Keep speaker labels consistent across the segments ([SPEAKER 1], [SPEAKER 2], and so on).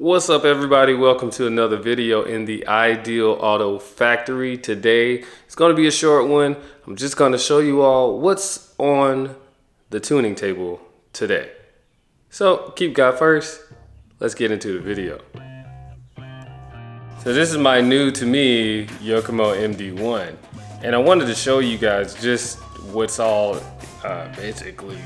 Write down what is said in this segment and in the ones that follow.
[SPEAKER 1] What's up, everybody? Welcome to another video in the Ideal Auto Factory. Today it's going to be a short one. I'm just going to show you all what's on the tuning table today. So keep God first. Let's get into the video. So this is my new to me Yokomo MD1, and I wanted to show you guys just what's all basically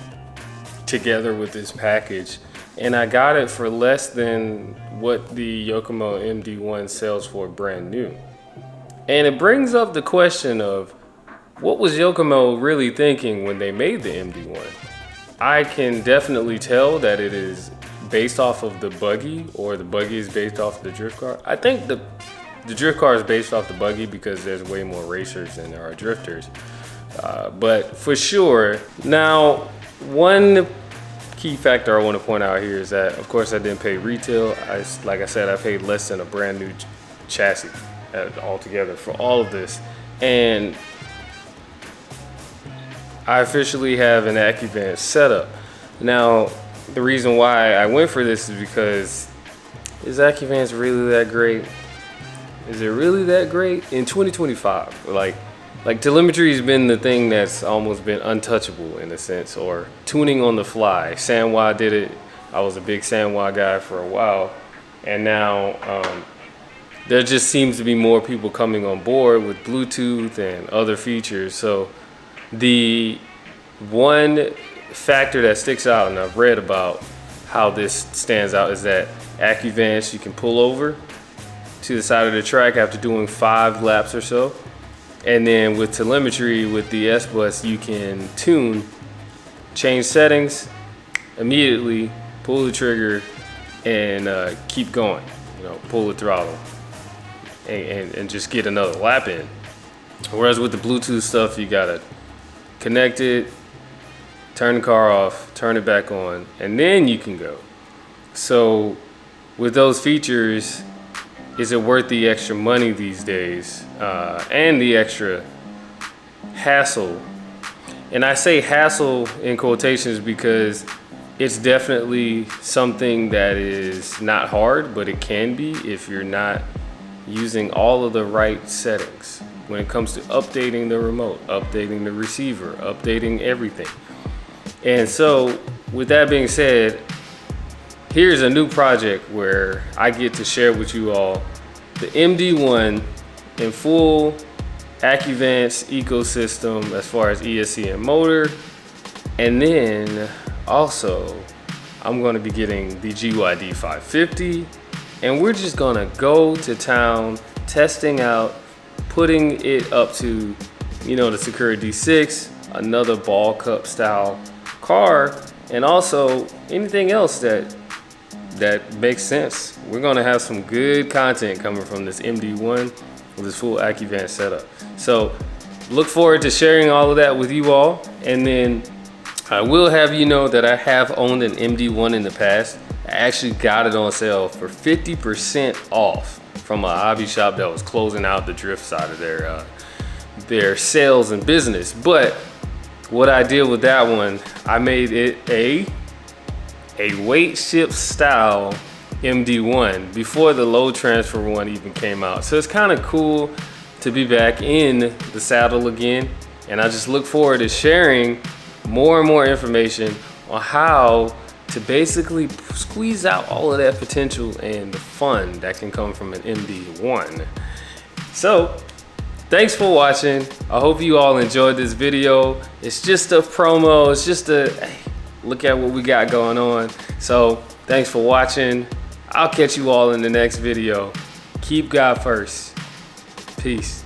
[SPEAKER 1] together with this package. And I got it for less than what the Yokomo MD1 sells for brand new. And it brings up the question of, what was Yokomo really thinking when they made the MD1? I can definitely tell that it is based off of the buggy, or the buggy is based off of the drift car. I think the drift car is based off the buggy because there's way more racers than there are drifters. But for sure, now one key factor I want to point out here is that, of course, I didn't pay retail. Like I said, I paid less than a brand new chassis altogether for all of this. And I officially have an Accuvance setup. Now, the reason why I went for this is because, is Accuvance really that great? Is it really that great? In 2025, like telemetry has been the thing that's almost been untouchable in a sense, or tuning on the fly. Sanwa did it. I was a big Sanwa guy for a while, and now there just seems to be more people coming on board with Bluetooth and other features. So the one factor that sticks out, and I've read about how this stands out, is that Accuvance, you can pull over to the side of the track after doing 5 laps or so. And then with telemetry, with the S-Bus, you can tune, change settings immediately, pull the trigger, and keep going. You know, pull the throttle, and just get another lap in. Whereas with the Bluetooth stuff, you gotta connect it, turn the car off, turn it back on, and then you can go. So with those features, is it worth the extra money these days and the extra hassle? And I say hassle in quotations because it's definitely something that is not hard, but it can be if you're not using all of the right settings when it comes to updating the remote, updating the receiver, updating everything. And so with that being said, here's a new project where I get to share with you all the MD1 in full Accuvance ecosystem as far as ESC and motor. And then also I'm going to be getting the GYD 550, and we're just going to go to town testing out, putting it up to, you know, the Sakura D6, another ball cup style car, and also anything else that makes sense. We're gonna have some good content coming from this MD1 with this full Accuvance setup. So look forward to sharing all of that with you all. And then I will have you know that I have owned an MD1 in the past. I actually got it on sale for 50% off from a hobby shop that was closing out the drift side of their sales and business. But what I did with that one, I made it a weight ship style MD1 before the load transfer one even came out. So it's kind of cool to be back in the saddle again. And I just look forward to sharing more and more information on how to basically squeeze out all of that potential and the fun that can come from an MD1. So thanks for watching. I hope you all enjoyed this video. It's just a promo. It's just hey, look at what we got going on. So thanks for watching. I'll catch you all in the next video. Keep God first. Peace.